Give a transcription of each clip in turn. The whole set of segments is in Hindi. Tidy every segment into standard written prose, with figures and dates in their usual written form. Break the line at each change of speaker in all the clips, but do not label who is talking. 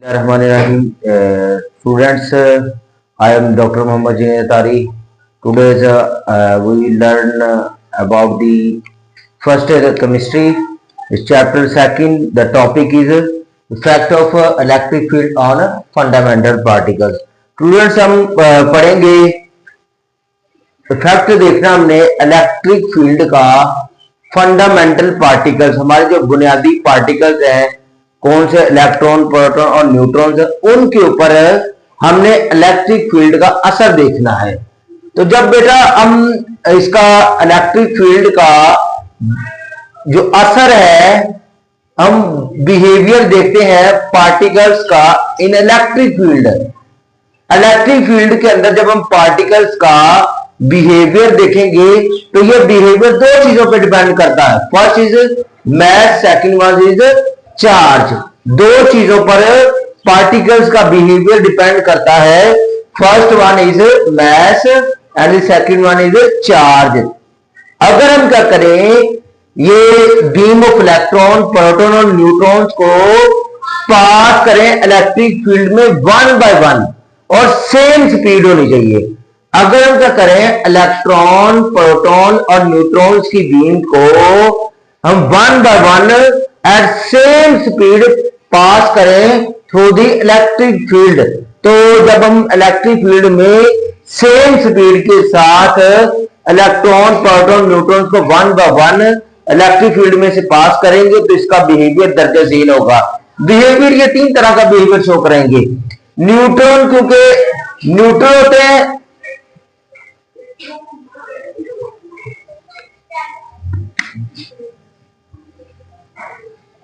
Rahmanirrahim. Students, I am Dr. Muhammad Junaid Tari. Today we learn about the first chemistry. It's chapter second. The topic is effect of electric field on fundamental particles. Students, हम पढ़ेंगे इफेक्ट देखना हमने इलेक्ट्रिक फील्ड का फंडामेंटल पार्टिकल्स, हमारे जो बुनियादी पार्टिकल्स हैं, कौन से इलेक्ट्रॉन, प्रोटॉन और न्यूट्रॉन है, उनके ऊपर हमने इलेक्ट्रिक फील्ड का असर देखना है। तो जब बेटा हम इसका इलेक्ट्रिक फील्ड का जो असर है, हम बिहेवियर देखते हैं पार्टिकल्स का इन इलेक्ट्रिक फील्ड। इलेक्ट्रिक फील्ड के अंदर जब हम पार्टिकल्स का बिहेवियर देखेंगे तो ये बिहेवियर दो चीजों पे डिपेंड करता है। First is mass, second one is charge. दो चीजों पर पार्टिकल्स का बिहेवियर डिपेंड करता है। First one is mass and second one is charge. अगर हम क्या करें, ये बीम ऑफ इलेक्ट्रॉन, प्रोटॉन और न्यूट्रॉन्स को पास करें इलेक्ट्रिक फील्ड में वन बाय वन और सेम स्पीड होनी चाहिए। अगर हम क्या करें, इलेक्ट्रॉन, प्रोटॉन और न्यूट्रॉन्स की बीम को हम one by one eight same speed पास करें थ्रू द इलेक्ट्रिक फील्ड, तो जब हम इलेक्ट्रिक फील्ड में सेम स्पीड के साथ इलेक्ट्रॉन, प्रोटॉन, न्यूट्रॉन्स को one by one electric field में से पास करेंगे तो इसका बिहेवियर दर्जेझेल होगा। बिहेवियर ये तीन तरह का बिहेवियर शो करेंगे। न्यूट्रॉन, क्योंकि न्यूट्रल होते हैं,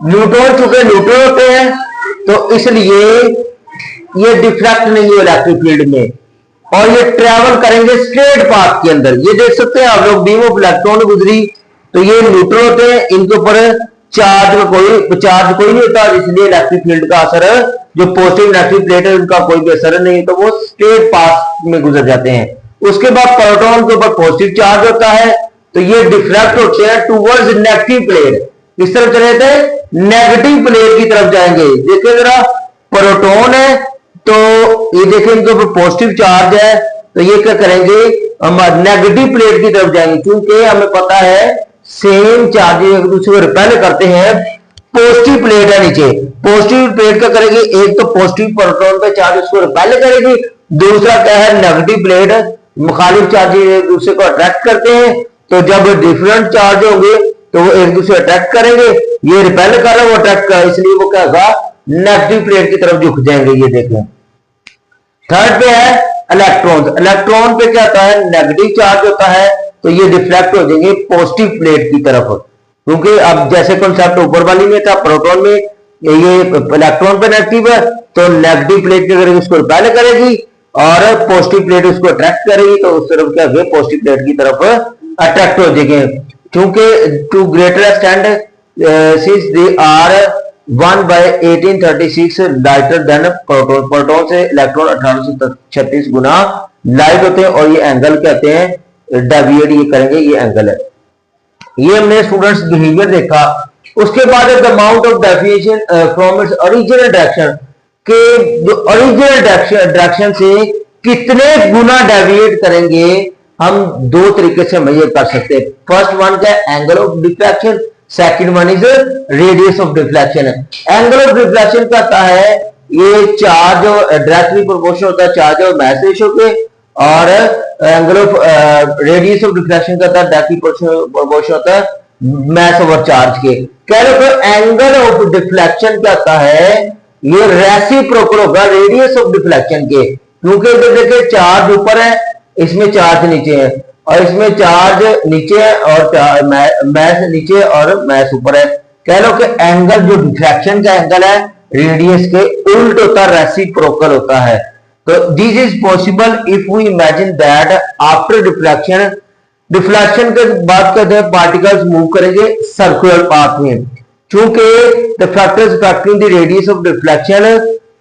न्यूट्रॉन चूंकि न्यूट्रल होते हैं तो इसलिए ये डिफ्रैक्ट नहीं है इलेक्ट्रिक फील्ड में और ये ट्रेवल करेंगे स्ट्रेट पाथ के अंदर। ये देख सकते हैं आप लोग, बीम ऑफ इलेक्ट्रॉन गुजरी तो ये न्यूट्रल होते हैं, इनके ऊपर चार्ज कोई नहीं होता, इसलिए इलेक्ट्रिक फील्ड का असर, जो पॉजिटिव इलेक्ट्रिक प्लेट है उनका कोई भी असर नहीं, तो वो स्ट्रेट पाथ में गुजर जाते हैं। उसके बाद प्रोटॉन के ऊपर पॉजिटिव चार्ज होता है तो ये डिफ्रैक्ट होते हैं टूवर्ड्स नेगेटिव प्लेट। किस तरफ चले थे, नेगेटिव प्लेट की तरफ जाएंगे। देखिए जरा, प्रोटॉन है तो ये देखिए इनके ऊपर पॉजिटिव चार्ज है तो ये क्या करेंगे, हम नेगेटिव प्लेट की तरफ जाएंगे, क्योंकि हमें पता है सेम चार्ज एक दूसरे को रिपेल करते हैं। पॉजिटिव प्लेट है नीचे, पॉजिटिव प्लेट क्या करेगी, एक तो पॉजिटिव प्रोटॉन पे चार्ज उसको रिपेल करेगी, दूसरा क्या है नेगेटिव प्लेट मुखालिफ चार्ज एक दूसरे को अट्रैक्ट करते हैं। तो जब डिफरेंट चार्ज होंगे तो वो एक दूसरे अट्रैक्ट करेंगे, ये रिपेल कर रहा है वो अट्रैक्ट कर, इसलिए वो क्या होगा, नेगेटिव प्लेट की तरफ झुक जाएंगे। ये देखें। थर्ड पे है इलेक्ट्रॉन। इलेक्ट्रॉन पे क्या होता है, नेगेटिव चार्ज होता है तो ये डिफ्लेक्ट हो जाएंगे पॉजिटिव प्लेट की तरफ, क्योंकि अब जैसे कॉन्सेप्ट ऊपर वाली में था, प्रोटॉन में ये इलेक्ट्रॉन पे नेगेटिव है तो नेगेटिव प्लेट क्या करेगी, उसको रिपेल करेगी और पॉजिटिव प्लेट उसको अट्रैक्ट करेगी, तो उस तरफ क्या होगा, पॉजिटिव प्लेट की तरफ अट्रैक्ट हो जाएंगे। क्योंकि to greater extent since they are 1 by 1836 lighter than proton. Proton से इलेक्ट्रॉन 1836 गुना लाइट होते हैं और ये एंगल कहते हैं डेविएट ये करेंगे, ये एंगल है। ये हमने स्टूडेंट्स बिहेवियर देखा। उसके बाद the amount of deviation from its original direction, के जो ओरिजिनल डायरेक्शन से कितने गुना डेविएट करेंगे, हम दो तरीके से मेजर कर सकते हैं। फर्स्ट वन क्या है, angle of deflection, second one is radius of deflection. Angle of deflection क्या होता है, ये चार्ज डायरेक्टली प्रोपोर्शनल होता है चार्ज और मास रेशियो के, और angle of radius of deflection का डायरेक्टली प्रोपोर्शनल होता है मास ओवर चार्ज के। कह लो तो एंगल ऑफ डिफ्लेक्शन क्या होता है, ये रेसिप्रोकल होगा रेडियस ऑफ डिफ्लेक्शन के, क्योंकि इधर देखिए चार्ज ऊपर है, इसमें चार्ज नीचे है, और इसमें चार्ज नीचे है और मैस नीचे और मैस ऊपर है। कह लो कि एंगल जो डिफ्लेक्शन का एंगल है रेडियस के उल्ट होता है, रेसिप्रोकल होता है। तो this is possible if we imagine that after deflection, deflection के बाद कहते हैं पार्टिकल्स मूव करेंगे सर्कुलर पाथ में, चूंकि the factors affecting the radius of deflection,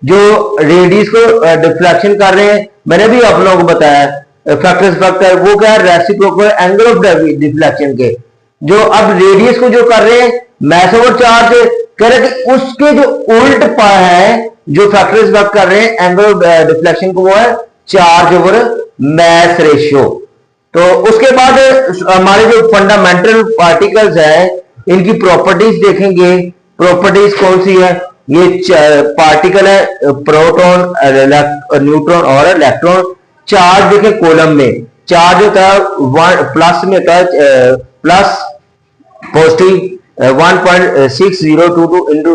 जो रेडियस को डिफ्लेक्शन कर रहे हैं, मैंने भी आप लोगों को बताया फैक्टर वो क्या है, रेसिप्रोकल एंगल ऑफ डिफ्लेक्शन के, जो अब रेडियस को जो कर रहे हैं मैस ओवर चार्ज कह रहे कि उसके जो उल्ट है, जो फैक्टर्स बात कर रहे हैं एंगल डिफ्लेक्शन को, वो है चार्ज ओवर मैस रेशियो। तो उसके बाद हमारे जो फंडामेंटल पार्टिकल्स है इनकी प्रॉपर्टीज देखेंगे। प्रॉपर्टीज कौन सी है? ये पार्टिकल है प्रोटॉन, न्यूट्रॉन और इलेक्ट्रॉन। चार्ज देखें कॉलम में, चार्ज होता है प्लस में होता है प्लस पॉजिटिव 1.6022 इंटू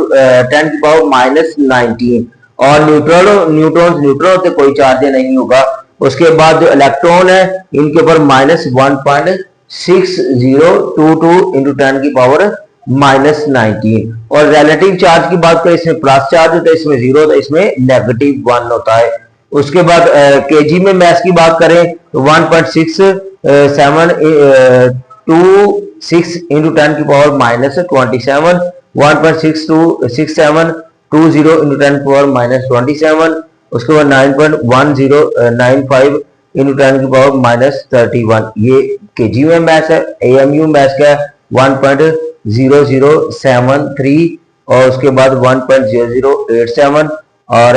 10 की पावर -19, और न्यूट्रॉन होते कोई चार्ज नहीं होगा। उसके बाद जो इलेक्ट्रॉन है इनके ऊपर -1.6022 इंटू 10 की पावर -19, और रिलेटिव चार्ज की बात करें इसमें प्लस चार्ज होता है, इसमें 0 होता है, इसमें -1 होता है। उसके बाद केजी में मैस की बात करें तो 1.6726 इंटू 10 की पावर -27, 1.6720 इंटू 10 की पावर -27, उसके बाद 9.1095 इंटू 10 की पावर -31। ये केजी में मैस है। एएमयू मैस का 1.0073, और उसके बाद 1.0087, और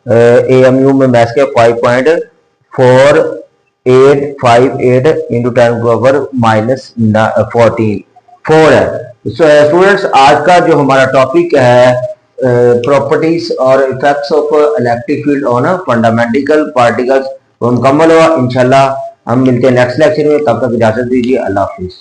एएमयू में मैस का 5.4858 इंटू 10 की पावर -4 है। स्टूडेंट्स, आज का जो हमारा टॉपिक है प्रॉपर्टीज और effects of electric field on fundamental particles वो मुकम्मल हुआ। इंशाल्लाह हम मिलते हैं नेक्स्ट लेक्चर में, तब तक इजाजत दीजिए। अल्लाह हाफिज।